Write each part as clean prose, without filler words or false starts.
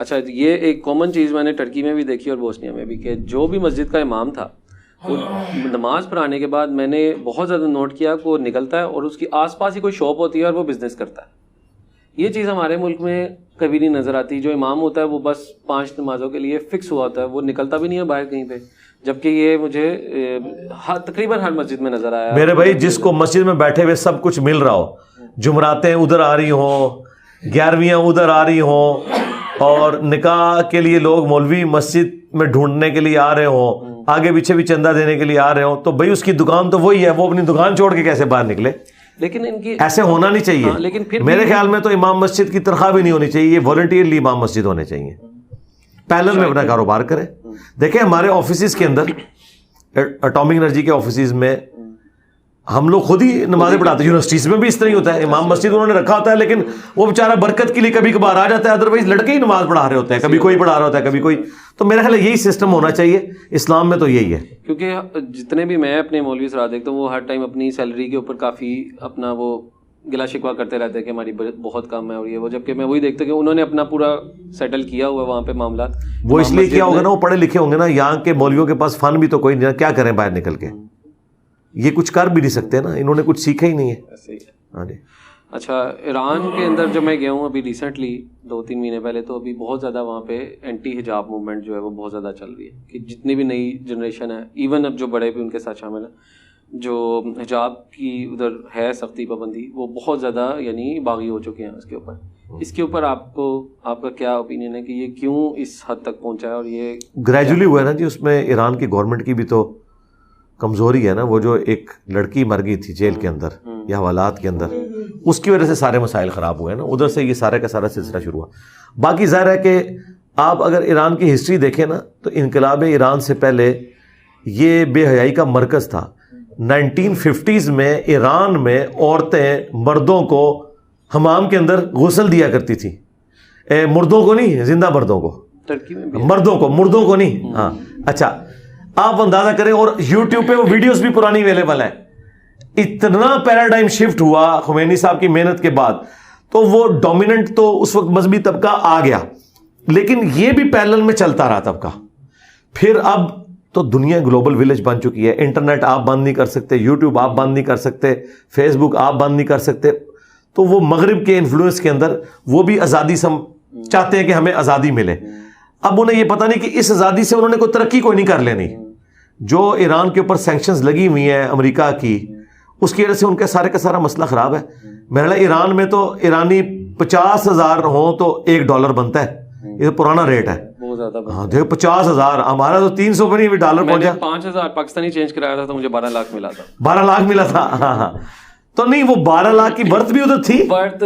اچھا یہ ایک کامن چیز میں نے ٹرکی میں بھی دیکھی اور بوسنیا میں بھی کہ جو بھی مسجد کا امام تھا وہ نماز پڑھانے کے بعد میں نے بہت زیادہ نوٹ کیا کہ وہ نکلتا ہے اور اس کی آس پاس ہی کوئی شاپ ہوتی ہے اور وہ بزنس کرتا ہے. یہ چیز ہمارے ملک میں کبھی نہیں نظر آتی. جو امام ہوتا ہے وہ بس 5 نمازوں کے لیے فکس ہوا ہوتا ہے, وہ نکلتا بھی نہیں ہے باہر کہیں پہ, جبکہ یہ مجھے تقریباً ہر مسجد میں نظر آیا. میرے بھائی جس کو مسجد میں بیٹھے ہوئے سب کچھ مل رہا ہو, جمعراتیں ادھر آ رہی ہوں, 11ویاں ادھر آ رہی ہوں, اور نکاح کے لیے لوگ مولوی مسجد میں ڈھونڈنے کے لیے آ رہے ہوں, آگے پیچھے بھی چندہ دینے کے لیے آ رہے ہوں, تو بھائی اس کی دکان تو وہی ہے, وہ اپنی دکان چھوڑ کے کیسے باہر نکلے؟ لیکن ان کی ایسے ہونا نہیں چاہیے. لیکن پھر میرے خیال میں تو امام مسجد کی تنخواہ بھی نہیں ہونی چاہیے, یہ والنٹیئرلی امام مسجد ہونے چاہیے, پیرلل میں اپنا کاروبار کرے. دیکھیں ہمارے آفیسز کے اندر, اٹامک انرجی کے آفیسز میں ہم لوگ خود ہی نمازیں پڑھاتے ہیں. یونیورسٹیز میں بھی اس طرح ہی ہوتا ہے, امام مسجد انہوں نے رکھا ہوتا ہے, لیکن وہ بیچارہ برکت کے لیے کبھی کبھار آ جاتا ہے, ادروائز لڑکے ہی نماز پڑھا رہے ہوتے ہیں, کبھی کوئی پڑھا رہا ہوتا ہے کبھی کوئی. تو میرا خیال ہے یہی سسٹم ہونا چاہیے اسلام میں, تو یہی ہے. کیونکہ جتنے بھی میں اپنے مولوی سرا دیکھتا ہوں وہ ہر ٹائم اپنی سیلری کے اوپر کافی اپنا وہ گلا شکوا کرتے رہتے ہیں کہ ہماری بہت کم ہے اور یہ وہ, جبکہ میں وہی دیکھتا کہ انہوں نے اپنا پورا سیٹل کیا ہوا ہے وہاں پہ معاملات. وہ اس لیے کیا ہوگا نا, وہ پڑھے لکھے ہوں گے نا, یہاں کے مولویوں کے پاس فن بھی تو کوئی نہیں, کیا کریں باہر نکل کے, یہ کچھ کر بھی نہیں سکتے نا, انہوں نے کچھ سیکھا ہی نہیں ہے. ہاں جی. اچھا ایران کے اندر جو میں گیا ہوں ابھی ریسنٹلی 2-3 مہینے پہلے, تو ابھی بہت زیادہ وہاں پہ اینٹی حجاب موومنٹ جو ہے وہ بہت زیادہ چل رہی ہے, کہ جتنی بھی نئی جنریشن ہے, ایون اب جو بڑے بھی ان کے ساتھ شامل ہیں, جو حجاب کی ادھر ہے سختی پابندی, وہ بہت زیادہ یعنی باغی ہو چکے ہیں اس کے اوپر. اس کے اوپر آپ کا کیا اوپینین ہے کہ یہ کیوں اس حد تک پہنچا ہے؟ اور یہ گریجولی ہوا ہے نا جی, اس میں ایران کی گورنمنٹ کی بھی تو کمزوری ہے نا. وہ جو ایک لڑکی مر گئی تھی جیل کے اندر یا حوالات کے اندر, اس کی وجہ سے سارے مسائل خراب ہوئے نا, ادھر سے یہ سارے کا سارا سلسلہ شروع ہوا. باقی ظاہر ہے کہ آپ اگر ایران کی ہسٹری دیکھیں نا, تو انقلاب ایران سے پہلے یہ بے حیائی کا مرکز تھا. 1950s میں ایران میں عورتیں مردوں کو حمام کے اندر غسل دیا کرتی تھی, مردوں کو نہیں, زندہ مردوں کو, مردوں کو نہیں. ہاں اچھا, آپ اندازہ کریں, اور یوٹیوب پہ وہ ویڈیوز بھی پرانی اویلیبل ہیں. اتنا پیراڈائم شفٹ ہوا خمینی صاحب کی محنت کے بعد, تو وہ ڈومیننٹ تو اس وقت مذہبی طبقہ آ گیا, لیکن یہ بھی پیرلل میں چلتا رہا طبقہ. پھر اب تو دنیا گلوبل ولیج بن چکی ہے, انٹرنیٹ آپ بند نہیں کر سکتے, یوٹیوب آپ بند نہیں کر سکتے, فیس بک آپ بند نہیں کر سکتے. تو وہ مغرب کے انفلوئنس کے اندر وہ بھی آزادی چاہتے ہیں کہ ہمیں آزادی ملے. اب انہیں یہ پتہ نہیں کہ اس آزادی سے انہوں نے کوئی ترقی کوئی نہیں کر لینی. جو ایران کے اوپر سینکشنز لگی ہوئی ہیں امریکہ کی, اس کی وجہ سے ان کا سارا مسئلہ خراب ہے. میرا ایران میں تو ایرانی 50,000 ہوں تو $1 بنتا ہے, یہ پرانا ریٹ ہے. ہاں دیکھو 50,000, ہمارا تو 300 پر نہیں ڈالر پہنچا. 5,000 پاکستانی چینج کرایا تھا تو مجھے 12 لاکھ ملا تھا. 12 لاکھ ملا تھا. ہاں ہاں, تو نہیں وہ 12 لاکھ کی برتھ بھی ادھر تھی. برتھ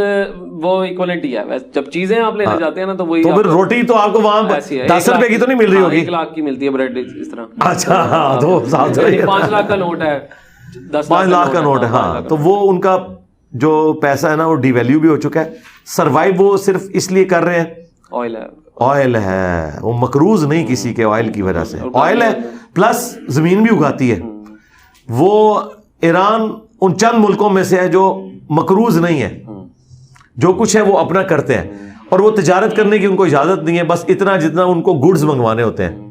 وہ ایکولیٹی ہے, جب چیزیں آپ لینے جاتے ہیں نا تو وہی, تو پھر روٹی تو آپ کو وہاں 10 روپے کی تو نہیں مل رہی ہوگی, 1 لاکھ کی ملتی ہے بریڈ اس طرح. اچھا ہاں, تو 5 لاکھ کا نوٹ ہے, 5 لاکھ کا نوٹ ہے. ہاں تو وہ ان کا جو پیسہ ہے نا وہ ڈی ویلیو بھی ہو چکا ہے. سروائیو وہ صرف اس لیے کر رہے ہیں, آئل ہے, وہ مقروض نہیں کسی کے آئل کی وجہ سے. آئل ہے پلس زمین بھی اگاتی ہے. وہ ایران ان چند ملکوں میں سے ہے جو مقروض نہیں ہے, جو کچھ ہے وہ اپنا کرتے ہیں, اور وہ تجارت کرنے کی ان کو اجازت نہیں ہے, بس اتنا جتنا ان کو گڈز منگوانے ہوتے ہیں.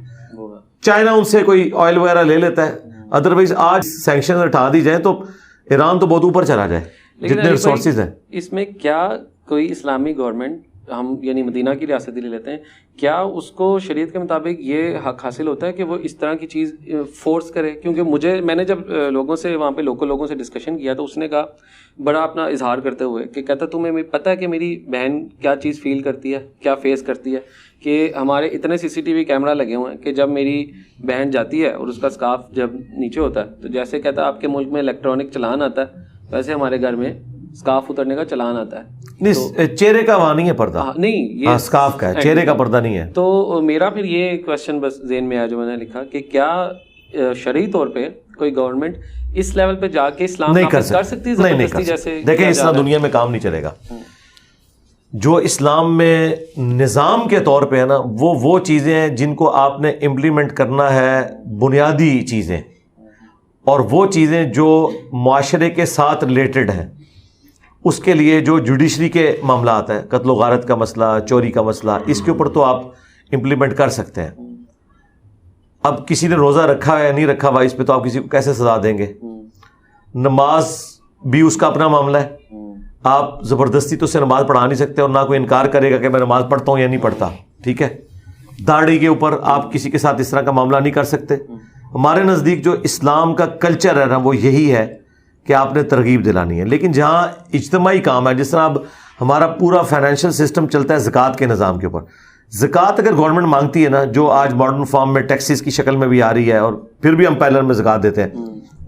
چائنا ان سے کوئی آئل وغیرہ لے لیتا ہے, ادروائز آج سینکشن ہٹا دی جائیں تو ایران تو بہت اوپر چلا جائے جتنے ریسورسز ہیں. اس میں کیا کوئی اسلامی گورنمنٹ, ہم یعنی مدینہ کی ریاست ہی لے لیتے ہیں, کیا اس کو شریعت کے مطابق یہ حق حاصل ہوتا ہے کہ وہ اس طرح کی چیز فورس کرے؟ کیونکہ میں نے جب لوگوں سے وہاں پہ لوکل لوگوں سے ڈسکشن کیا تو اس نے کہا بڑا اپنا اظہار کرتے ہوئے کہ کہتا تمہیں پتہ ہے کہ میری بہن کیا چیز فیل کرتی ہے, کیا فیس کرتی ہے, کہ ہمارے اتنے CCTV کیمرہ لگے ہوئے ہیں کہ جب میری بہن جاتی ہے اور اس کا اسکارف جب نیچے ہوتا ہے تو جیسے کہتا ہے آپ کے ملک میں الیکٹرانک چلان آتا ہے ویسے ہمارے گھر میں اسکارف اترنے کا چلان آتا ہے. نہیں, چہرے کا وہاں نہیں ہے پردہ, نہیں یہ اسکارف کا ہے, چہرے کا پردہ نہیں ہے. تو میرا پھر یہ کوشچن بس ذہن میں آیا جو میں نے لکھا کہ کیا شرعی طور پہ کوئی گورنمنٹ اس لیول پہ جا کے اسلام نہیں کر سکتی؟ نہیں کر سکتی. دیکھیں اس طرح دنیا میں کام نہیں چلے گا. جو اسلام میں نظام کے طور پہ ہے نا, وہ چیزیں ہیں جن کو آپ نے امپلیمنٹ کرنا ہے, بنیادی چیزیں, اور وہ چیزیں جو معاشرے کے ساتھ ریلیٹڈ ہیں اس کے لیے جو جوڈیشری کے معاملات ہیں, قتل و غارت کا مسئلہ, چوری کا مسئلہ, اس کے اوپر تو آپ امپلیمنٹ کر سکتے ہیں. اب کسی نے روزہ رکھا ہے یا نہیں رکھا ہوا, اس پہ تو آپ کسی کو کیسے سزا دیں گے؟ نماز بھی اس کا اپنا معاملہ ہے, آپ زبردستی تو اسے نماز پڑھا نہیں سکتے, اور نہ کوئی انکار کرے گا کہ میں نماز پڑھتا ہوں یا نہیں پڑھتا, ٹھیک ہے. داڑھی کے اوپر آپ کسی کے ساتھ اس طرح کا معاملہ نہیں کر سکتے. ہمارے نزدیک جو اسلام کا کلچر ہے نا, وہ یہی ہے کہ آپ نے ترغیب دلانی ہے. لیکن جہاں اجتماعی کام ہے, جس طرح اب ہمارا پورا فائنینشیل سسٹم چلتا ہے زکوٰۃ کے نظام کے اوپر, زکوٰۃ اگر گورنمنٹ مانگتی ہے نا, جو آج ماڈرن فارم میں ٹیکسز کی شکل میں بھی آ رہی ہے, اور پھر بھی ہم پیلر میں زکوٰۃ دیتے ہیں,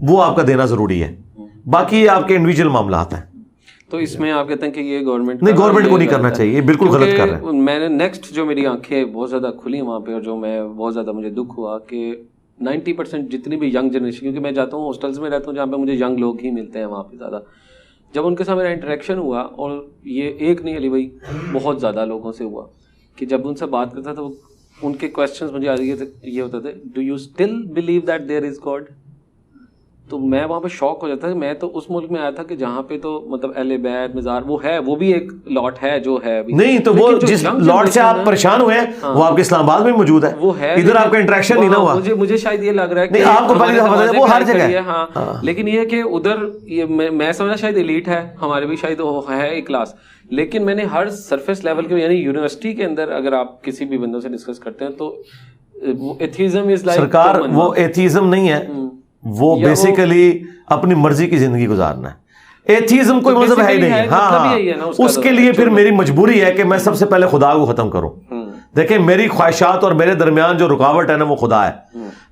وہ آپ کا دینا ضروری ہے. باقی یہ آپ کے انڈیویجول معاملات ہیں. تو اس میں آپ کہتے ہیں کہ یہ گورنمنٹ نہیں, گورنمنٹ کو نہیں کرنا چاہیے, یہ بالکل غلط کر رہے ہیں. میں نے نیکسٹ جو میری آنکھیں بہت زیادہ کھلی وہاں پہ, اور جو میں بہت زیادہ مجھے دکھ ہوا کہ 90% جتنی بھی ینگ جنریشن, کیونکہ میں جاتا ہوں ہاسٹلس میں رہتا ہوں جہاں پہ مجھے ینگ لوگ ہی ملتے ہیں وہاں پہ زیادہ, جب ان کے ساتھ میرا انٹریکشن ہوا, اور یہ ایک نہیں علی بھائی بہت زیادہ لوگوں سے ہوا, کہ جب ان سے بات کرتا تھا ان کے کویشچنس مجھے یہ ہوتے تھے, do you still believe that there is God? تو میں وہاں پہ شوق ہو جاتا ہے. میں تو اس ملک میں آیا تھا کہ جہاں پہ تو مطلب اہل بیت مزار وہ ہے, وہ بھی ایک لاٹ ہے جو ہے نہیں, تو وہ جس لاٹ سے آپ پریشان ہوئے ہیں وہ آپ کے اسلام آباد میں موجود ہے, وہ ہے, ادھر آپ کا انٹریکشن نہیں نہ ہوا. مجھے شاید یہ لگ رہا ہے کہ آپ کو پہلے وہ ہر جگہ ہے. ہاں, لیکن یہ کہ ادھر میں سمجھا شاید ایلیٹ ہے, ہمارے بھی شاید ہے ایک کلاس, لیکن میں نے ہر سرفیس لیول کے, یعنی یونیورسٹی کے اندر اگر آپ کسی بھی بندوں سے ڈسکس کرتے ہیں تو ایتھیزم از لائک سرکار, وہ ایتھیزم نہیں ہے, وہ بیسیکلی اپنی مرضی کی زندگی گزارنا ہے. ایتھیزم کوئی مذہب ہے ہی نہیں. ہاں, اس کے لیے پھر میری مجبوری ہے کہ میں سب سے پہلے خدا کو ختم کروں. دیکھیں, میری خواہشات اور میرے درمیان جو رکاوٹ ہے نا, وہ خدا ہے.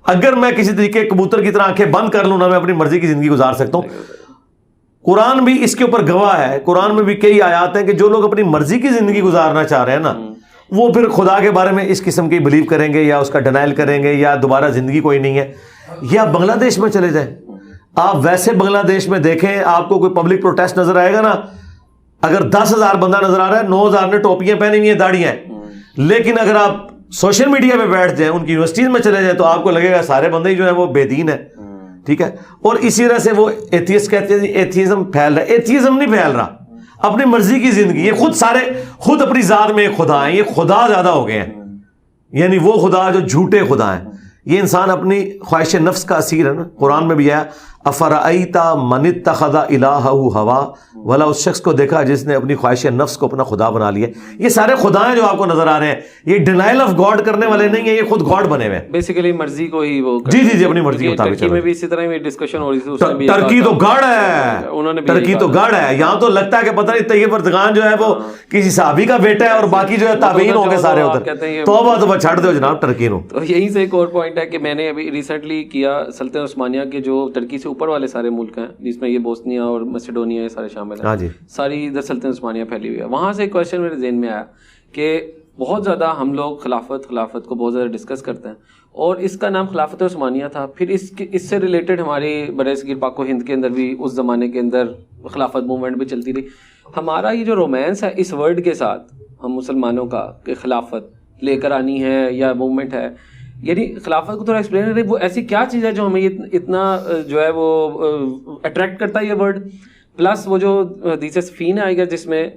اگر میں کسی طریقے کبوتر کی طرح آنکھیں بند کر لوں نا, میں اپنی مرضی کی زندگی گزار سکتا ہوں. قرآن بھی اس کے اوپر گواہ ہے. قرآن میں بھی کئی آیات ہیں کہ جو لوگ اپنی مرضی کی زندگی گزارنا چاہ رہے ہیں نا, وہ پھر خدا کے بارے میں اس قسم کی بلیو کریں گے, یا اس کا ڈینائل کریں گے, یا دوبارہ زندگی کوئی نہیں ہے. یا بنگلہ دیش میں چلے جائیں, آپ ویسے بنگلہ دیش میں دیکھیں, آپ کو کوئی پبلک پروٹیسٹ نظر آئے گا نا, اگر 10,000 بندہ نظر آ رہا ہے, 9,000 نے ٹوپیاں پہنی ہوئی ہیں, داڑیاں ہیں. لیکن اگر آپ سوشل میڈیا پہ بیٹھ جائیں, ان کی یونیورسٹیز میں چلے جائیں, تو آپ کو لگے گا سارے بندے جو ہیں وہ بے دین ہیں. ٹھیک ہے, اور اسی طرح سے وہ ایتھیسٹ کہتے ہیں ایتھیزم پھیل رہا ہے. ایتھیزم نہیں پھیل رہا, اپنی مرضی کی زندگی. یہ خود اپنی ذات میں ایک خدا ہیں, یہ خدا زیادہ ہو گئے ہیں, یعنی وہ خدا جو جھوٹے خدا ہیں. یہ انسان اپنی خواہش نفس کا اسیر ہے نا. قرآن میں بھی ہے, افرأیت من اتخذ الہہ ہوا, والا اس شخص کو دیکھا جس نے اپنی خواہش نفس کو اپنا خدا بنا لیا. یہ سارے خدا ہیں جو آپ کو نظر آ رہے ہیں, یہ ڈینائل آف گاڈ کرنے والے نہیں ہیں, یہ خود گاڈ بنے ہوئے ہیں. بیسیکلی مرضی کو ہی وہ جی اپنی مرضی کے مطابق. ترکی میں بھی اسی طرح ڈسکشن ہو رہی تھی, ترکی تو گاڑ ہے, ترکی تو گاڑ ہے. یہاں تو لگتا ہے کہ پتہ نہیں طیب اردگان جو ہے وہ کسی صحابی کا بیٹا ہے, اور باقی جو ہے تابعین ہوں گے سارے ادھر. توبہ توبہ چھاڑ دو جناب ٹرکی نو. تو یہیں سے ایک اور پوائنٹ ہے کہ میں نے ابھی ریسنٹلی کیا, سلطنت عثمانیہ کے جو ترکی سے اوپر والے سارے ملک ہیں, جس میں یہ بوسنیا اور میسیڈونیا یہ سارے شامل ہیں, ساری ادھر سلطنت عثمانیہ پھیلی ہوئی ہے. وہاں سے ایک کویشچن میرے ذہن میں آیا کہ بہت زیادہ ہم لوگ خلافت کو بہت زیادہ ڈسکس کرتے ہیں, اور اس کا نام خلافت عثمانیہ تھا. پھر اس سے ریلیٹڈ ہماری برے صغیر پاک و ہند کے اندر بھی اس زمانے کے اندر خلافت موومنٹ بھی چلتی رہی. ہمارا یہ جو رومانس ہے اس ورڈ کے ساتھ ہم مسلمانوں کا, کہ خلافت لے کر آنی ہے یا موومنٹ ہے, یعنی خلافت کو تھوڑا ایکسپلین کریں, وہ ایسی کیا چیز ہے جو ہمیں اتنا جو ہے وہ اٹریکٹ کرتا ہے یہ ورڈ. پلس وہ جو حدیث صفین ہے آئی گیا, جس میں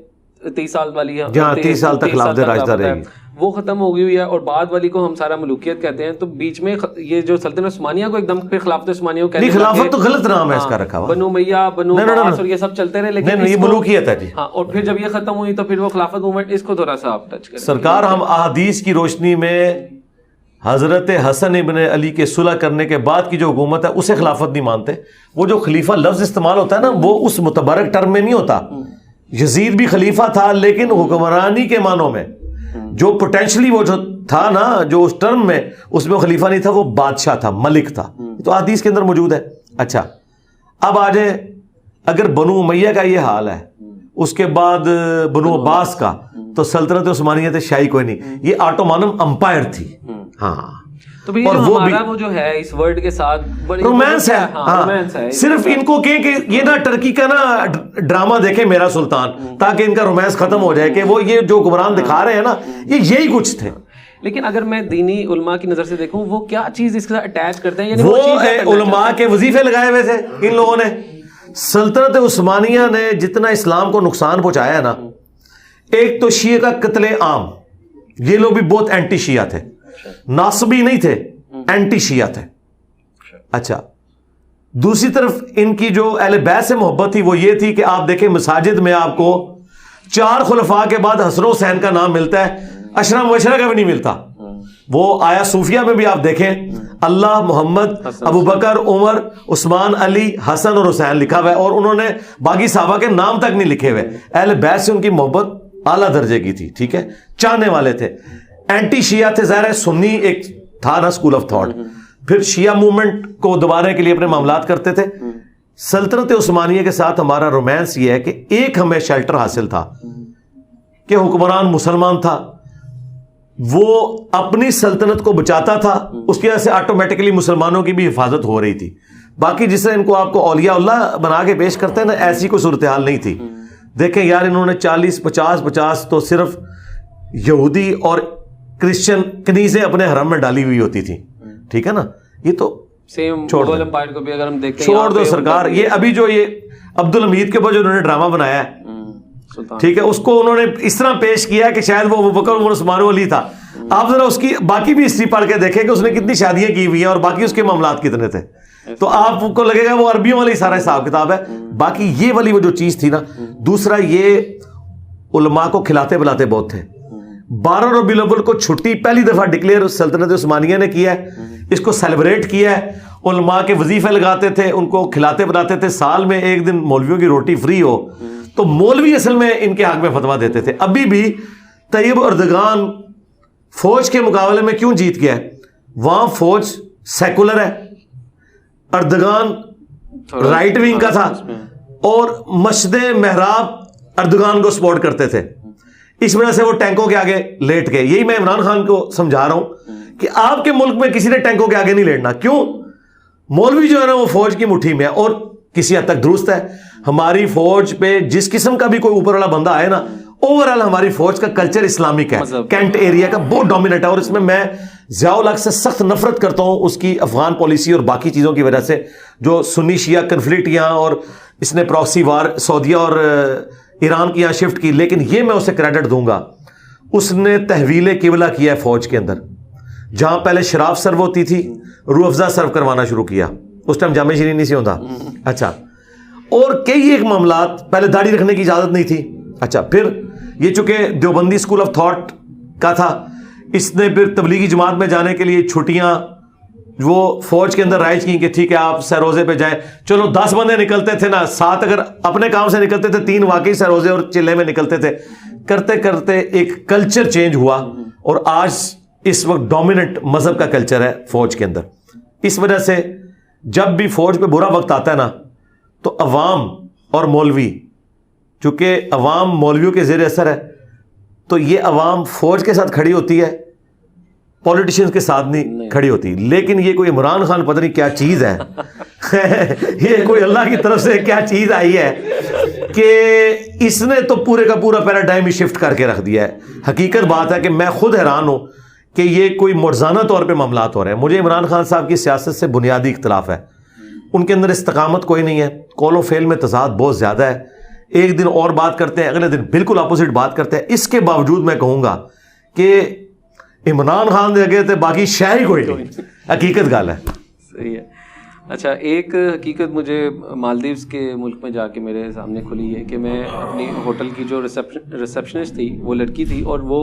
30 سال والی 30 سال تک خلافت راجدہ رہے گی, وہ ختم ہو گئی ہوئی ہے, اور بعد والی کو ہم سارا ملوکیت کہتے ہیں. تو بیچ میں یہ جو سلطنت عثمانیہ کو ایک دم پھر خلافت عثمانیہ کو کہتے ہیں, خلافت تو غلط نام ہے اس کا رکھا ہوا, بنو امیہ بنو عباس اور یہ سب چلتے رہے, لیکن یہ ملوکیت ہے جی. ہاں, اور پھر جب یہ ختم ہوئی تو پھر وہ خلافت موومنٹ, اس کو تھوڑا سا آپ ٹچ کریں. سرکار, ہم احادیث کی روشنی میں حضرت حسن ابن علی کے صلح کرنے کے بعد کی جو حکومت ہے اسے خلافت نہیں مانتے. وہ جو خلیفہ لفظ استعمال ہوتا ہے نا, وہ اس متبرک ٹرم میں نہیں ہوتا. یزید بھی خلیفہ تھا, لیکن حکمرانی کے معنوں میں جو پوٹینشلی وہ جو تھا نا, جو اس ٹرم میں, اس میں خلیفہ نہیں تھا, وہ بادشاہ تھا, ملک تھا. تو حدیث کے اندر موجود ہے. اچھا, اب آ جائیں, اگر بنو امیہ کا یہ حال ہے, اس کے بعد بنو عباس کا, تو سلطنت عثمانیہ شاہی کوئی نہیں, یہ آٹومانم امپائر تھی. ہاں, تو وہ جو ہے اس ورڈ کے ساتھ رومانس ہے. صرف ان کو کہ یہ نا ٹرکی کا نا ڈرامہ دیکھیں میرا سلطان, تاکہ ان کا رومانس ختم ہو جائے, کہ وہ یہ جو حکمران دکھا رہے ہیں نا, یہی کچھ تھے. لیکن اگر میں دینی علماء کی نظر سے دیکھوں, وہ کیا چیز اس کے ساتھ اٹیچ کرتے ہیں, وہ علماء کے وظیفے لگائے ہوئے تھے ان لوگوں نے. سلطنت عثمانیہ نے جتنا اسلام کو نقصان پہنچایا ہے نا، ایک تو شیعہ کا قتل عام، یہ لوگ بھی بہت اینٹی شیعہ تھے، ناصبی نہیں تھے، اینٹی شیعہ تھے. اچھا، دوسری طرف ان کی جو اہل بیت سے محبت تھی وہ یہ تھی کہ آپ دیکھیں مساجد میں آپ کو 4 خلفاء کے بعد حسن و حسین کا نام ملتا ہے، عشرہ مبشرہ کا بھی نہیں ملتا. وہ آیا صوفیہ میں بھی آپ دیکھیں اللہ، محمد، ابو بکر، عمر، عثمان، علی، حسن اور حسین لکھا ہوا ہے، اور انہوں نے باقی صحابہ کے نام تک نہیں لکھے ہوئے. اہل بیت سے ان کی محبت اعلیٰ درجے کی تھی، ٹھیک ہے، چاہنے والے تھے. اینٹی شیعہ تھے، ظاہر ہے سنی ایک تھا نا اسکول آف تھاٹ، پھر شیعہ موومنٹ کو دبانے کے لیے اپنے معاملات کرتے تھے. سلطنت عثمانیہ کے ساتھ ہمارا رومانس یہ ہے کہ ایک ہمیں شیلٹر حاصل تھا کہ حکمران مسلمان تھا، وہ اپنی سلطنت کو بچاتا تھا، اس کی وجہ سے آٹومیٹکلی مسلمانوں کی بھی حفاظت ہو رہی تھی. باقی جس سے ان کو آپ کو اولیاء اللہ بنا کے پیش کرتے ہیں نا، ایسی کوئی صورتحال نہیں تھی. دیکھیں یار، انہوں نے 40-50 تو صرف یہودی اور کرسچن کنیزیں اپنے حرم میں ڈالی ہوئی ہوتی تھی، ٹھیک ہے نا. یہ تو سیم مغل امپائر کو بھی اگر ہم دیکھیں، چھوڑ دو سرکار. یہ ابھی جو یہ عبدالحمید کے اوپر جو انہوں نے ڈرامہ بنایا ہے، ٹھیک ہے، اس کو انہوں نے اس طرح پیش کیا ہے کہ شاید وہ ابو بکر عمر عثمان علی تھا. آپ ذرا اس کی باقی بھی ہسٹری پڑھ کے دیکھیں کہ اس نے کتنی شادیاں کی ہوئی ہیں اور باقی اس کے معاملات کتنے تھے، تو آپ کو لگے گا وہ عربیوں والی سارا حساب کتاب ہے. باقی یہ والی وہ جو چیز تھی نا. دوسرا، یہ علماء کو کھلاتے پلاتے بہت تھے. 12 ربیع الاول کو چھٹی پہلی دفعہ ڈکلیئر سلطنت عثمانیہ نے کیا ہے، اس کو سیلیبریٹ کیا ہے. علماء کے وظیفے لگاتے تھے، ان کو کھلاتے پلاتے تھے. سال میں ایک دن مولویوں کی روٹی فری ہو تو مولوی اصل میں ان کے حق میں فتویٰ دیتے تھے. ابھی بھی طیب اردگان فوج کے مقابلے میں کیوں جیت گیا ہے؟ وہاں فوج سیکولر ہے، اردگان رائٹ ونگ کا تھا، اور مسجد محراب اردگان کو سپورٹ کرتے تھے. اس وجہ سے وہ ٹینکوں کے آگے لیٹ گئے. یہی میں عمران خان کو سمجھا رہا ہوں کہ آپ کے ملک میں کسی نے ٹینکوں کے آگے نہیں لیٹنا. کیوں؟ مولوی جو ہے نا وہ فوج کی مٹھی میں ہے. اور کسی حد تک درست ہے، ہماری فوج پہ جس قسم کا بھی کوئی اوپر والا بندہ آئے نا، اوورآل ہماری فوج کا کلچر اسلامک ہے، کینٹ ایریا کا بہت ڈومیننٹ ہے. اور اس میں ضیاء الحق سے سخت نفرت کرتا ہوں، اس کی افغان پالیسی اور باقی چیزوں کی وجہ سے، جو سنی شیعہ کنفلکٹ یہاں، اور اس نے پراکسی وار سعودیہ اور ایران کی یہاں شفٹ کی. لیکن یہ میں اسے کریڈٹ دوں گا، اس نے تحویل قبلہ کیا ہے فوج کے اندر. جہاں پہلے شراب سرو ہوتی تھی، روح افزا سرو کروانا شروع کیا. اس ٹائم جامع شیرین نہیں سی ہوتا. اچھا، اور کئی ایک معاملات، پہلے داڑھی رکھنے کی اجازت نہیں تھی. اچھا، پھر یہ چونکہ دیوبندی اسکول آف تھاٹ کا تھا، اس نے پھر تبلیغی جماعت میں جانے کے لیے چھٹیاں وہ فوج کے اندر رائج کی کہ ٹھیک ہے آپ سروزے پہ جائیں. چلو 10 بندے نکلتے تھے نا، 7 اگر اپنے کام سے نکلتے تھے، 3 واقعی سروزے اور چلے میں نکلتے تھے. کرتے کرتے ایک کلچر چینج ہوا، اور آج اس وقت ڈومیننٹ مذہب کا کلچر ہے فوج کے اندر. اس وجہ سے جب بھی فوج پہ برا وقت آتا ہے نا، تو عوام اور مولوی، چونکہ عوام مولویوں کے زیر اثر ہے، تو یہ عوام فوج کے ساتھ کھڑی ہوتی ہے، پولیٹیشنز کے ساتھ نہیں کھڑی ہوتی. لیکن یہ کوئی عمران خان پتہ نہیں کیا چیز ہے یہ کوئی اللہ کی طرف سے کیا چیز آئی ہے کہ اس نے تو پورے کا پورا پیراڈائم ہی شفٹ کر کے رکھ دیا ہے. حقیقت بات ہے کہ میں خود حیران ہوں کہ یہ کوئی مرزانہ طور پہ معاملات ہو رہے ہیں. مجھے عمران خان صاحب کی سیاست سے بنیادی اختلاف ہے. ان کے اندر استقامت کوئی نہیں ہے، قول و فعل میں تضاد بہت زیادہ ہے. ایک دن اور بات کرتے ہیں، اگلے دن بالکل اپوزٹ بات کرتے ہیں. اس کے باوجود میں کہوں گا کہ عمران خان دے گئے تھے، باقی شہر ہی کوئی نہیں. حقیقت گال ہے. صحیح ہے. اچھا، ایک حقیقت مجھے مالدیوز کے ملک میں جا کے میرے سامنے کھلی ہے کہ میں اپنی ہوٹل کی جو ریسپشنسٹ تھی، وہ لڑکی تھی، اور وہ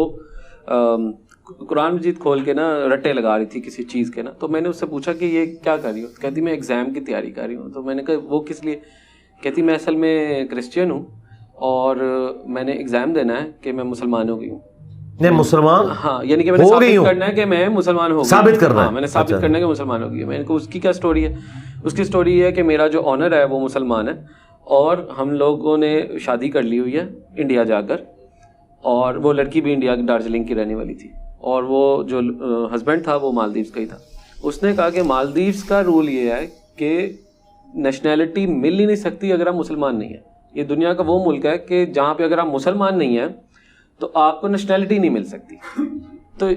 قرآن مجید کھول کے نا رٹے لگا رہی تھی کسی چیز کے نا. تو میں نے اس سے پوچھا کہ یہ کیا کر رہی ہو؟ کہتی میں ایگزام کی تیاری کر رہی ہوں. تو میں نے کہا وہ کس لیے؟ کہتی میں اصل میں کرسچین ہوں اور میں نے ایگزام دینا ہے کہ میں مسلمان ہو گئی ہوں. نہیں مسلمان، ہاں، یعنی کہ میں نے ثابت کرنا ہے کہ میں مسلمان ہو گئی. ثابت کرنا ہے، میں نے ثابت کرنا ہے کہ مسلمان ہو گئی. میں نے کہا اس کی کیا سٹوری ہے؟ اس کی سٹوری یہ ہے کہ میرا جو آنر ہے وہ مسلمان ہے، اور ہم لوگوں نے شادی کر لی ہوئی ہے انڈیا جا کر، اور وہ لڑکی بھی انڈیا دارجلنگ کی رہنے والی تھی، اور وہ جو ہسبینڈ تھا وہ مالدیوز کا ہی تھا. اس نے کہا کہ مالدیوز کا رول یہ ہے کہ نیشنلٹی مل ہی نہیں سکتی اگر آپ مسلمان نہیں ہیں. یہ دنیا کا وہ ملک ہے کہ جہاں پہ اگر آپ مسلمان نہیں ہیں تو آپ کو نیشنلٹی نہیں مل سکتی. تو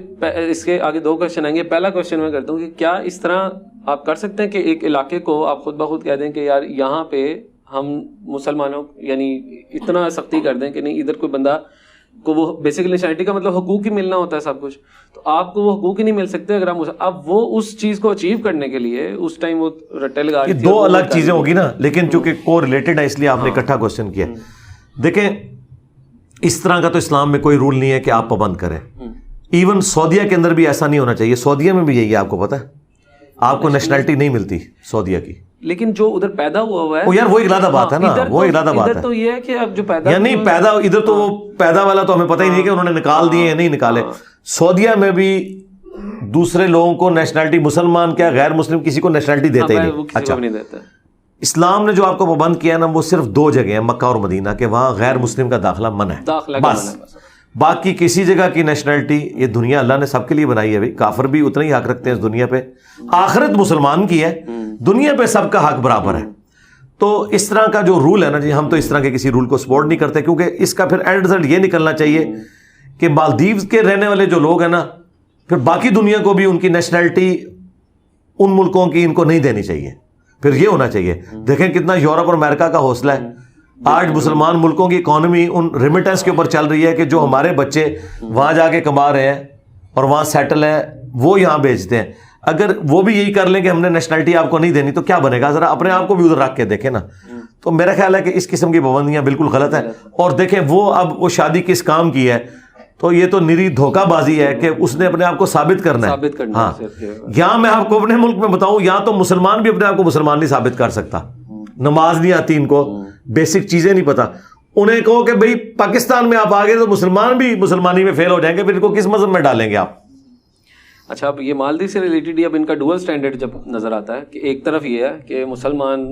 اس کے آگے 2 کوشچن آئیں گے. پہلا کوشچن میں کرتا ہوں کہ کیا اس طرح آپ کر سکتے ہیں کہ ایک علاقے کو آپ خود بخود کہہ دیں کہ یار یہاں پہ ہم مسلمانوں یعنی اتنا سختی کر دیں کہ نہیں ادھر کوئی بندہ کو وہ بیسیکلی نیشنلٹی کا مطلب حقوق ہی ملنا ہوتا ہے سب کچھ, تو آپ کو وہ حقوق ہی نہیں مل سکتے اگر آپ اب وہ اس چیز کو اچیو کرنے کے لیے اس ٹائم وہ رٹے لگا رہی تھی. دو الگ چیزیں ہوگی نا, لیکن چونکہ کو ریلیٹڈ ہے اس لیے آپ نے اکٹھا کوشچن کیا. دیکھیں اس طرح کا تو اسلام میں کوئی رول نہیں ہے کہ آپ پابند کریں. ایون سعودیہ کے اندر بھی ایسا نہیں ہونا چاہیے. سعودیہ میں بھی یہی ہے, آپ کو پتہ ہے, آپ کو نیشنلٹی نہیں ملتی سعودیہ کی. لیکن جو ادھر پیدا ہوا ہے یار وہ ارادہ بات ہے نا, وہ ارادہ بات ہے. تو یہ ہے کہ اب جو پیدا یعنی پیدا ادھر تو وہ پیدا والا تو ہمیں پتہ ہی نہیں کہ انہوں نے نکال دیے یا نہیں نکالے. سعودیہ میں بھی دوسرے لوگوں کو نیشنلٹی, مسلمان کیا غیر مسلم کسی کو نیشنلٹی دیتے ہی نہیں. اچھا, اسلام نے جو آپ کو پابند کیا ہے نا وہ صرف 2 جگہ ہیں, مکہ اور مدینہ, کہ وہاں غیر مسلم کا داخلہ منع ہے بس. باقی کسی جگہ کی نیشنلٹی یہ دنیا اللہ نے سب کے لیے بنائی ہے. کافر بھی اتنا ہی حق رکھتے ہیں اس دنیا پہ, آخرت مسلمان کی ہے, دنیا پہ سب کا حق برابر ہے. تو اس طرح کا جو رول ہے نا جی, ہم تو اس طرح کے کسی رول کو سپورٹ نہیں کرتے, کیونکہ اس کا پھر اینڈ رزلٹ یہ نکلنا چاہیے کہ مالدیوز کے رہنے والے جو لوگ ہیں نا, پھر باقی دنیا کو بھی ان کی نیشنلٹی ان ملکوں کی ان کو نہیں دینی چاہیے. پھر یہ ہونا چاہیے. دیکھیں کتنا یورپ اور امریکہ کا حوصلہ ہے. آج مسلمان ملکوں کی اکانومی ان ریمیٹنس کے اوپر چل رہی ہے کہ جو ہمارے بچے وہاں جا کے کما رہے ہیں اور وہاں سیٹل ہیں وہ یہاں بیچتے ہیں. اگر وہ بھی یہی کر لیں کہ ہم نے نیشنلٹی آپ کو نہیں دینی تو کیا بنے گا؟ ذرا اپنے آپ کو بھی ادھر رکھ کے دیکھیں نا. تو میرا خیال ہے کہ اس قسم کی پابندیاں بالکل غلط ہیں. اور دیکھیں وہ اب وہ شادی کس کام کی ہے, تو یہ تو نری دھوکہ بازی ہے کہ اس نے اپنے آپ کو ثابت کرنا ہے. ہاں, یہاں میں آپ کو اپنے ملک میں بتاؤں, یہاں تو مسلمان بھی اپنے آپ کو مسلمان نہیں ثابت کر سکتا. نماز نہیں آتی ان کو, بیسک چیزیں نہیں پتا. انہیں کہو کہ بھئی پاکستان میں آپ آ گئے تو مسلمان بھی مسلمانی میں فیل ہو جائیں گے, پھر ان کو کس مذہب میں ڈالیں گے آپ؟ اچھا, اب یہ مالدیو سے ریلیٹڈ اب ان کا ڈوئل سٹینڈرڈ جب نظر آتا ہے کہ ایک طرف یہ ہے کہ مسلمان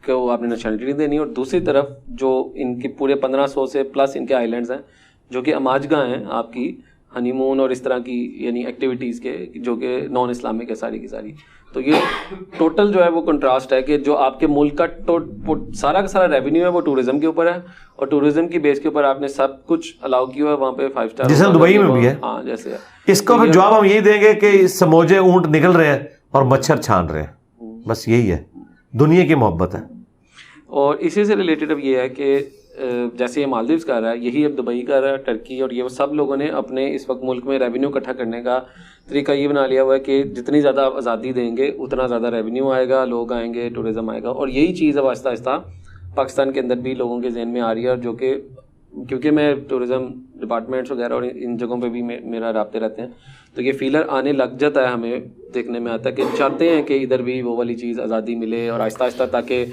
کو آپ نے نیشنلٹی نہیں دینی, اور دوسری طرف جو ان کے پورے 1500 سے پلس ان کے آئی لینڈز ہیں جو کہ اماجگاہ ہیں آپ کی ہنی مون اور اس طرح کی یعنی ایکٹیویٹیز کے, جو کہ نان اسلامک ہے ساری کی ساری. تو یہ ٹوٹل جو ہے وہ کنٹراسٹ ہے کہ جو آپ کے ملک کا سارا کا سارا ریونیو ہے وہ ٹورزم کے اوپر ہے, اور ٹورزم کی بیس کے اوپر آپ نے سب کچھ الاؤ کیا ہوا ہے وہاں پہ 5 اسٹار, جیسے دبئی میں بھی ہے. ہاں جیسے اس کو پھر جواب ہم یہی دیں گے کہ سموجے اونٹ نکل رہے ہیں اور مچھر چھان رہے ہیں, بس یہی ہے دنیا کی محبت ہے. اور اسی سے ریلیٹڈ اب یہ ہے کہ جیسے یہ مالدیوز کر رہا ہے, یہی اب دبئی کر رہا ہے, ٹرکی, اور یہ سب لوگوں نے اپنے اس وقت ملک میں ریونیو اکٹھا کرنے کا طریقہ یہ بنا لیا ہوا ہے کہ جتنی زیادہ آپ آزادی دیں گے اتنا زیادہ ریونیو آئے گا, لوگ آئیں گے, ٹورزم آئے گا. اور یہی چیز اب آہستہ آہستہ پاکستان کے اندر بھی لوگوں کے ذہن میں آ رہی ہے, اور جو کہ کیونکہ میں ٹورزم ڈپارٹمنٹس وغیرہ اور ان جگہوں پہ بھی میرا رابطے رہتے ہیں, تو یہ فیلر آنے لگ جاتا ہے, ہمیں دیکھنے میں آتا ہے کہ چاہتے ہیں کہ ادھر بھی وہ والی چیز آزادی ملے, اور آہستہ آہستہ تاکہ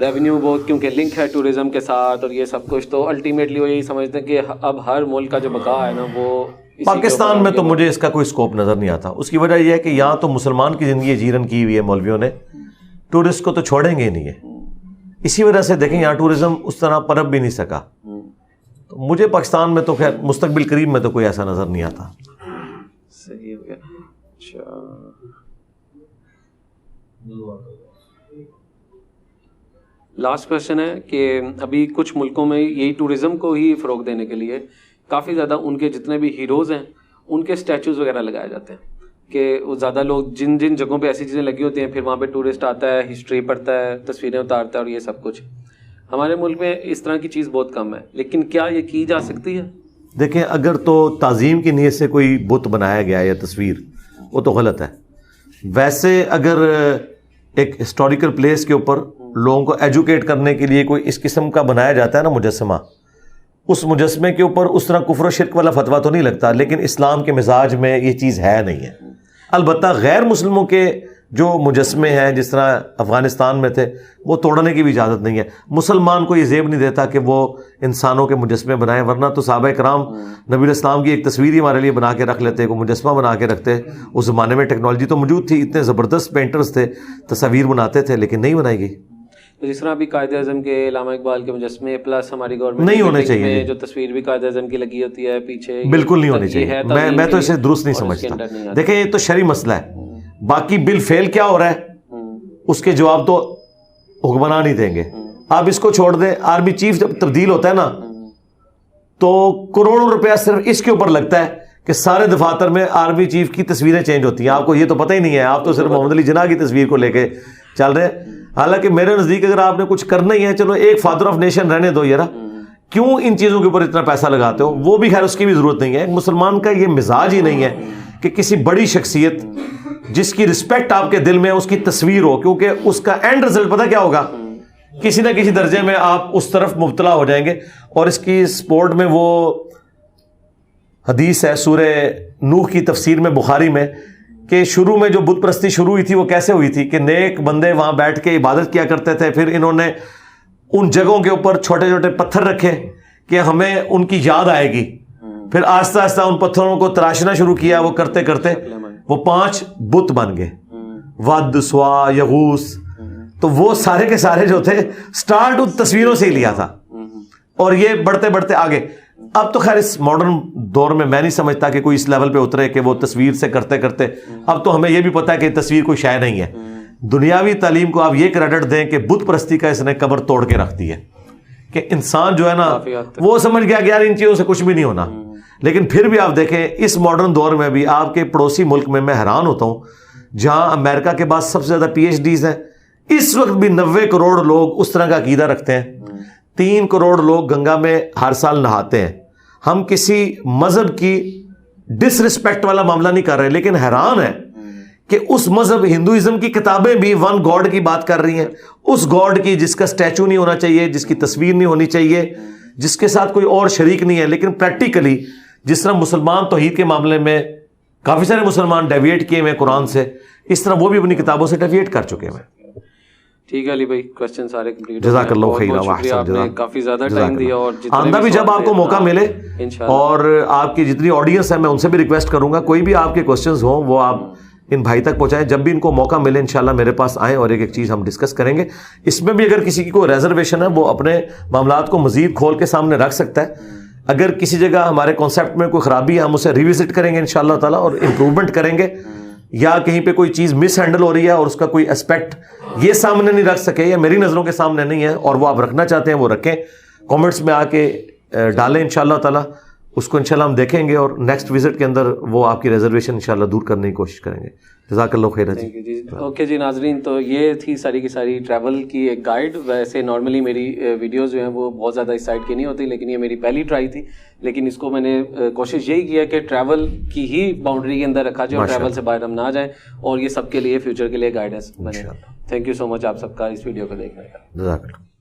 ریونیو بہت کیونکہ لنک ہے ٹورزم کے ساتھ اور یہ سب کچھ, تو الٹیمیٹلی وہ یہی سمجھتے ہیں کہ اب ہر ملک کا جو بقا ہے نا وہ پاکستان میں تو مجھے اس کا کوئی اسکوپ نظر نہیں آتا. اس کی وجہ یہ ہے کہ یہاں تو مسلمان کی زندگی جیرن کی ہوئی ہے مولویوں نے, ٹورسٹ کو تو چھوڑیں گے ہی نہیں ہے. اسی وجہ سے دیکھیں یہاں ٹورزم اس طرح پنپ بھی نہیں سکا. تو مجھے پاکستان میں تو خیر مستقبل قریب میں تو کوئی ایسا نظر نہیں آتا. صحیح ہو گیا. اچھا, لاسٹ کویشچن ہے کہ ابھی کچھ ملکوں میں یہی ٹورزم کو ہی فروغ دینے کے لیے کافی زیادہ ان کے جتنے بھی ہیروز ہیں ان کے اسٹیچوز وغیرہ لگائے جاتے ہیں کہ وہ زیادہ لوگ جن جن جگہوں پہ ایسی چیزیں لگی ہوتی ہیں پھر وہاں پہ ٹورسٹ آتا ہے, ہسٹری پڑھتا ہے, تصویریں اتارتا ہے, اور یہ سب کچھ. ہمارے ملک میں اس طرح کی چیز بہت کم ہے, لیکن کیا یہ کی جا سکتی ہے؟ دیکھیں اگر تو تعظیم کی نیت سے کوئی بت بنایا گیا یا تصویر, وہ تو غلط ہے. ویسے اگر ایک ہسٹوریکل پلیس کے اوپر لوگوں کو ایجوکیٹ کرنے کے لیے کوئی اس قسم کا بنایا جاتا ہے نا مجسمہ, اس مجسمے کے اوپر اس طرح کفر و شرک والا فتویٰ تو نہیں لگتا, لیکن اسلام کے مزاج میں یہ چیز ہے نہیں ہے. البتہ غیر مسلموں کے جو مجسمے ہیں جس طرح افغانستان میں تھے وہ توڑنے کی بھی اجازت نہیں ہے. مسلمان کو یہ زیب نہیں دیتا کہ وہ انسانوں کے مجسمے بنائیں, ورنہ تو صحابہ کرام نبی الاسلام کی ایک تصویر ہی ہمارے لیے بنا کے رکھ لیتے, کوئی مجسمہ بنا کے رکھتے. اس زمانے میں ٹیکنالوجی تو موجود تھی, اتنے زبردست پینٹرز تھے, تصاویر بناتے تھے, لیکن نہیں بنائی گئی. جس طرح ابھی قائد اعظم کے علامہ اقبال کے مجسمے پلس ہماری گورنمنٹ نہیں ہونے چاہیے, جو تصویر بھی قائد اعظم کی لگی ہوتی ہے پیچھے, بالکل نہیں ہونی چاہیے. میں تو اسے درست نہیں سمجھتا. دیکھیں یہ تو شرعی مسئلہ ہے, باقی بل فیل کیا ہو رہا ہے اس کے جواب تو حکمران ہی دیں گے. آپ اس کو چھوڑ دیں, آرمی چیف جب تبدیل ہوتا ہے نا تو کروڑوں روپیہ صرف اس کے اوپر لگتا ہے کہ سارے دفاتر میں آرمی چیف کی تصویریں چینج ہوتی ہیں. آپ کو یہ تو پتہ ہی نہیں ہے, آپ تو صرف محمد علی جناح کی تصویر کو لے کے چل رہے ہیں. حالانکہ میرے نزدیک اگر آپ نے کچھ کرنا ہی ہے, چلو ایک فادر آف نیشن رہنے دو یار, کیوں ان چیزوں کے اوپر اتنا پیسہ لگاتے ہو؟ وہ بھی خیر اس کی بھی ضرورت نہیں ہے. ایک مسلمان کا یہ مزاج ہی نہیں ہے کہ کسی بڑی شخصیت جس کی رسپیکٹ آپ کے دل میں ہے اس کی تصویر ہو, کیونکہ اس کا اینڈ رزلٹ پتہ کیا ہوگا, کسی نہ کسی درجے میں آپ اس طرف مبتلا ہو جائیں گے. اور اس کی سپورٹ میں وہ حدیث ہے سورہ نوح کی تفسیر میں بخاری میں, کہ شروع میں جو بت پرستی شروع ہوئی تھی وہ کیسے ہوئی تھی کہ نیک بندے وہاں بیٹھ کے عبادت کیا کرتے تھے, پھر انہوں نے ان جگہوں کے اوپر چھوٹے چھوٹے پتھر رکھے کہ ہمیں ان کی یاد آئے گی, پھر آہستہ آہستہ ان پتھروں کو تراشنا شروع کیا, وہ کرتے کرتے وہ 5 بت بن گئے, ود, سوا, یغوث. تو وہ سارے کے سارے جو تھے سٹارٹ ان تصویروں سے ہی لیا تھا, اور یہ بڑھتے بڑھتے آگے. اب تو خیر اس ماڈرن دور میں نہیں سمجھتا کہ کوئی اس لیول پہ اترے کہ وہ تصویر سے کرتے کرتے, اب تو ہمیں یہ بھی پتا ہے کہ تصویر کوئی شے نہیں ہے. دنیاوی تعلیم کو آپ یہ کریڈٹ دیں کہ بت پرستی کا اس نے قبر توڑ کے رکھ دی ہے, کہ انسان جو ہے نا وہ سمجھ گیا کہ یار ان چیزوں سے کچھ بھی نہیں ہونا. لیکن پھر بھی آپ دیکھیں اس ماڈرن دور میں بھی آپ کے پڑوسی ملک میں میں حیران ہوتا ہوں, جہاں امریکہ کے بعد سب سے زیادہ پی ایچ ڈیز ہیں, اس وقت بھی 90 کروڑ لوگ اس طرح کا عقیدہ رکھتے ہیں. 3 کروڑ لوگ گنگا میں ہر سال نہاتے ہیں. ہم کسی مذہب کی ڈس رسپیکٹ والا معاملہ نہیں کر رہے, لیکن حیران ہے کہ اس مذہب ہندوازم کی کتابیں بھی ون گاڈ کی بات کر رہی ہیں, اس گاڈ کی جس کا اسٹیچو نہیں ہونا چاہیے, جس کی تصویر نہیں ہونی چاہیے, جس کے ساتھ کوئی اور شریک نہیں ہے. لیکن پریکٹیکلی جس طرح مسلمان توحید کے معاملے میں کافی سارے مسلمان ڈیویٹ کیے ہوئے قرآن سے, اس طرح وہ بھی اپنی کتابوں سے ڈیویٹ کر چکے ہیں. ٹھیک ہے علی بھائی, کوسچن سارے کمپلیٹ. جزاک اللہ خیر, آپ نے کافی زیادہ ٹائم دیا, اور آئندہ بھی جب آپ کو موقع ملے, اور آپ کی جتنی آڈینس ہے میں ان سے بھی ریکویسٹ کروں گا کوئی بھی آپ کے کوسچنز ہوں وہ آپ ان بھائی تک پہنچائیں. جب بھی ان کو موقع ملے انشاءاللہ میرے پاس آئیں اور ایک چیز ہم ڈسکس کریں گے. اس میں بھی اگر کسی کی کوئی ریزرویشن ہے وہ اپنے معاملات کو مزید کھول کے سامنے رکھ سکتا ہے. اگر کسی جگہ ہمارے کانسیپٹ میں کوئی خرابی ہے ہم اسے ریوزٹ کریں گے انشاءاللہ تعالیٰ, اور امپروومنٹ کریں گے. یا کہیں پہ کوئی چیز مس ہینڈل ہو رہی ہے اور اس کا کوئی اسپیکٹ یہ سامنے نہیں رکھ سکے یا میری نظروں کے سامنے نہیں ہے اور وہ آپ رکھنا چاہتے ہیں وہ رکھیں, کامنٹس میں آ کے ڈالیں انشاءاللہ تعالیٰ. اس کو انشاءاللہ ہم دیکھیں گے اور نیکسٹ وزٹ کے اندر وہ آپ کی ریزرویشن انشاءاللہ دور کرنے کی کوشش کریں گے. جزاک اللہ خیر جی. اوکے جی ناظرین, تو یہ تھی ساری کی ساری ٹریول کی ایک گائیڈ. ویسے نارملی میری ویڈیوز جو ہیں وہ بہت زیادہ اس سائڈ کی نہیں ہوتی, لیکن یہ میری پہلی ٹرائی تھی. لیکن اس کو میں نے کوشش یہی کی ہے کہ ٹریول کی ہی باؤنڈری کے اندر رکھا جائے اور ٹریول سے باہر ہم نہ جائیں, اور یہ سب کے لیے فیوچر کے لیے گائیڈنس بنے. تھینک یو سو مچ آپ سب کا اس ویڈیو کو دیکھنے کا. جزاک اللہ.